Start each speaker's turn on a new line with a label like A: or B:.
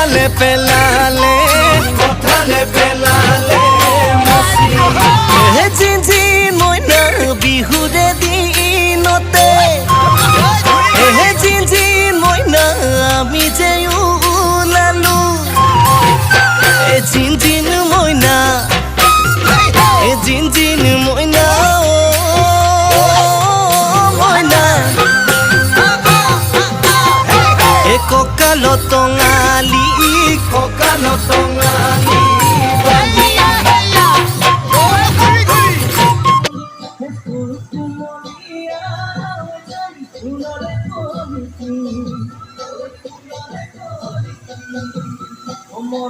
A: পেলালে জিনজিন মইনা বিহুৰে দিনতে জিনজিন মইনা আমি যে ওলালো জিনজিন মইনা জিনজিন মইনা মইনা ককালো টঙালি মন